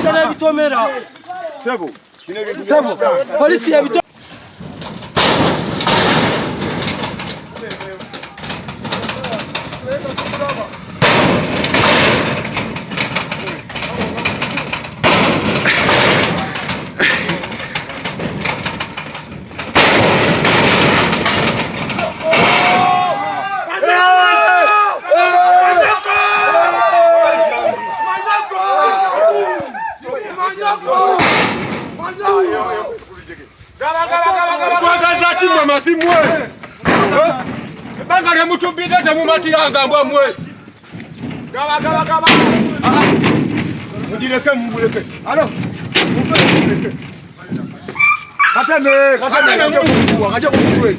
Kale bitomera. Sebo. Sebo. Polisi ya bitomera. Bangare mutumbita tamumati yanga mbwe. Gaba. Mujireke mbuleke. Alo. Katane kuwa kaje kumutwe.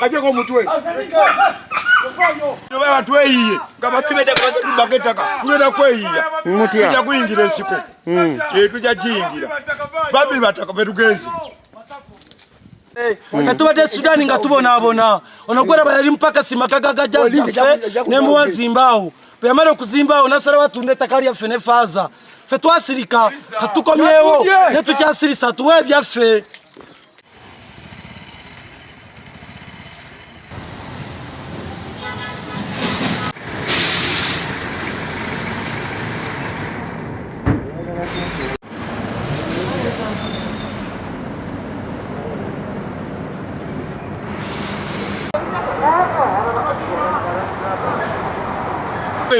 Kaje kumutwe. Ndio watu weyiye ngaba kibeta kwa tubaketaka kugenda kweyiya tujja kuyingira esiko tujja jingira babi bataka betugenzi katubate Sudani nga tubonabona onokwera bayali mpaka simakaga gajja ne muwazimbawo bamara okuzimbawo nasara batunde takali ya fene faza fe twasirika katukomyewo ne tukyasirisa tuwe byaffe.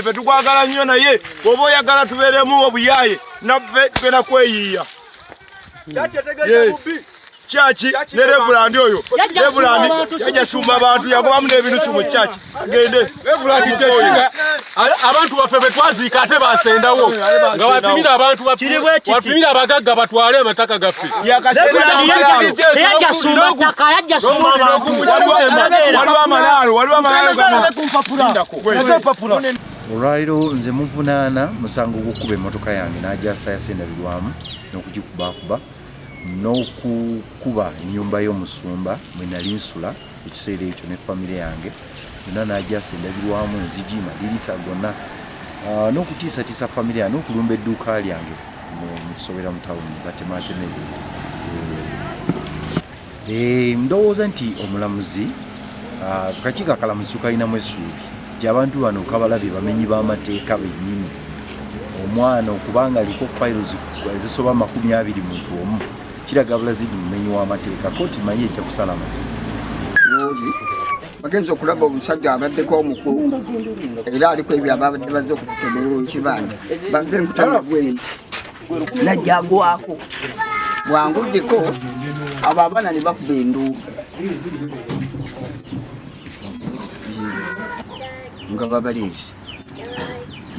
Fe tukwagala nnyo naye oba oyagala tubeeremu obuyaye naffe tugenda kweyiiya. Chachi ne Reverend oyo Reverend yajasumba abantu yagobamu n'ebinusu mu chachi agende Reverend kyekira abantu baffe betwaziika ate basendawo nga bapimira abantu bapimira abagagga batwale amataka gaffe yajasumba ttaka yajasumba abantu waliwo amalaalo olwaliro nze muvunaana musango gw'okuba emmotoka yange n'ajasa yasendabirwamu n'okugikubakuba n'okukuba ennyumba y'omusumba mwe nali nsula ekiseera ekyo ne famire yange yonna n'ajasa endabirwamu enzigi madirisa gonna n'okutiisatiisa famire yange n'okulumba edduuka lyange mu kisobera mu tawuni batematema ebintu. Ndowooza nti omulamuzi kakiiko akalamuzi tukalinamu essuubi nti abantu bano kabalabye bamenyi b'amateeka bennyini. Omwana okubanga aliko fayiro ezisoba 20 muntu omu kiraga bulazidi mumenyi w'amateeka kooti manyi ejja kusala amazima. Bagenza okulaba omusajja abaddeko omukulu era aliko ebyo ababadde bazze okututondola ekibanja badde nkutambwe najjagwako bwanguddeko abo abaana ne bakuba enduulu nga babaleese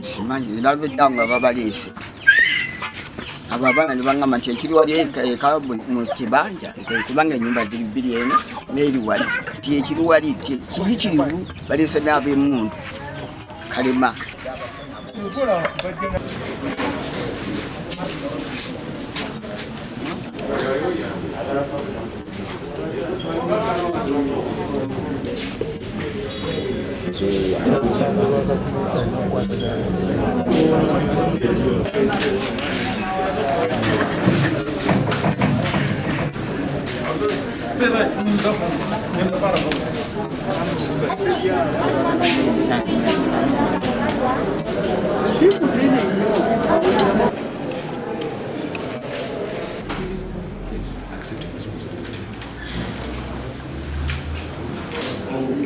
simanyi nalabedda nga babaleese abo abaana ne baŋŋamba nti ekiri wali eka mu kibanja kubanga ennyumba ziri bbiri eno n'eri wali ti ekiri wali kiri kirivu baleese n'ab'emmundu Kalema.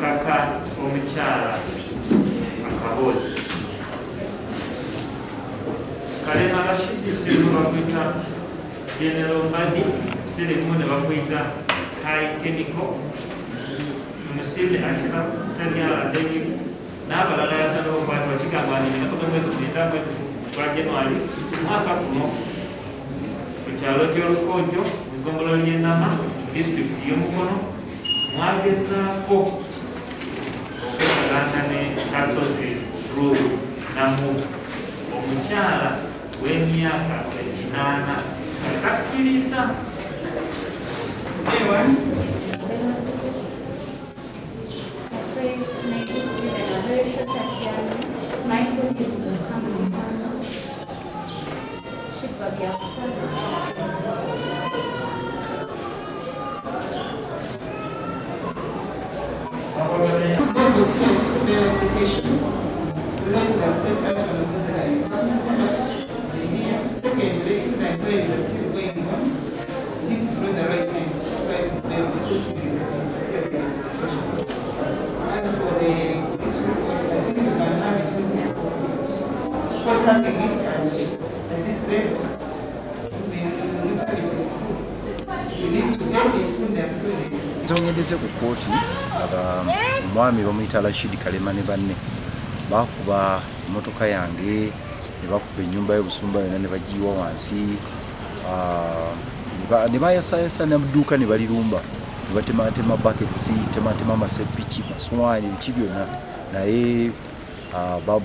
Kaka omukyala akabozi Kalema Rashid sirimu bakwita General Mbadi sirimu ne bakwita chemical Musili Ashra Sanya David n'abalala yasalawo abantu bakigamba nti nakuba mwezi kuyita kwa January mwaka kuno ku kyalo ky'Olukonjo mu ggombolola ly'eNama disitulikiti y'Emukono mwagezaako okukolagana ne Kasozi Road namu omukyala w'emyaka 8 akakkiriza Maybe it's been another issue that application related to state action on personal conduct. Secondly, if the inquiries are still going on, this is not the right time to apply for bail because you can investigation. And for the police report, I think you can have it when you report. Because having it at this level, you need to get it full. You need to get it when they're full. Zongedeze ku Kkooti omwami bamuyita Rashid Kalema ne banne bakuba motoka yange ne bakuba ennyumba y'obusumba yonna ne bagiyiwa wansi ne bayasayasa n'edduuka ne balirumba ne batematema buckets tematema amasepiki maswani biki byonna naye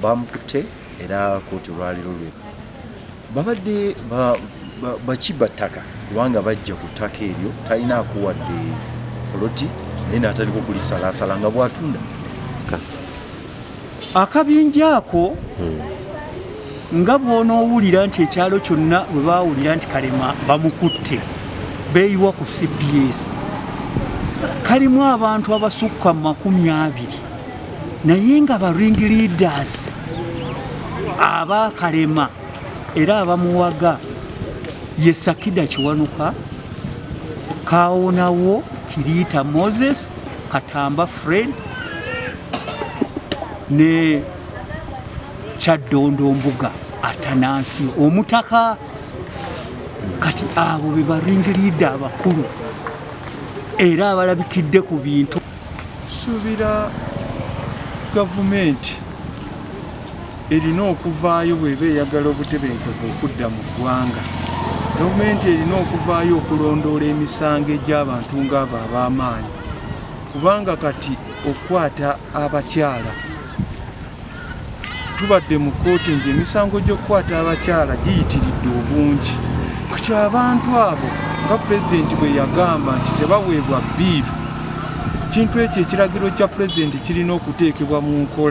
bamukutte era Kkooti olwaliro lwe babadde bakiba ttaka kubanga bajja ku ttaka eryo talina akuwadde poloti naye n'ataliko kulisalaasala nga bw'atunda akabinja ako nga bw'onoowulira nti ekyalo kyonna bwe baawulira nti Kalema bamukutte beeyiwa ku CPS kalimu abantu abasukka 20 naye nga ba ring leaders aba Kalema era abamuwaga ye Sakida Kiwanuka, Kawonawo Kirita Moses, Katamba Fred ne Kyaddondo Mbuga Atanansi omutaka kati abo be baringirida abakulu era abalabikidde ku bintu. Subira gavumenti erina okuvaayo bw'eba eyagala obutebenkevu okudda mu ggwanga. Gavumenti erina okuvaayo okulondoola emisango egy'abantu ng'abo ab'amaanyi kubanga kati okukwata abakyala tubadde mu kkooti nti emisango gy'okukwata abakyala giyitiridde obungi kati abantu abo nga pulezidenti bwe yagamba nti tebaweebwa bbiiru kintu ekyo ekiragiro kya pulezidenti kirina okuteekebwa mu nkola.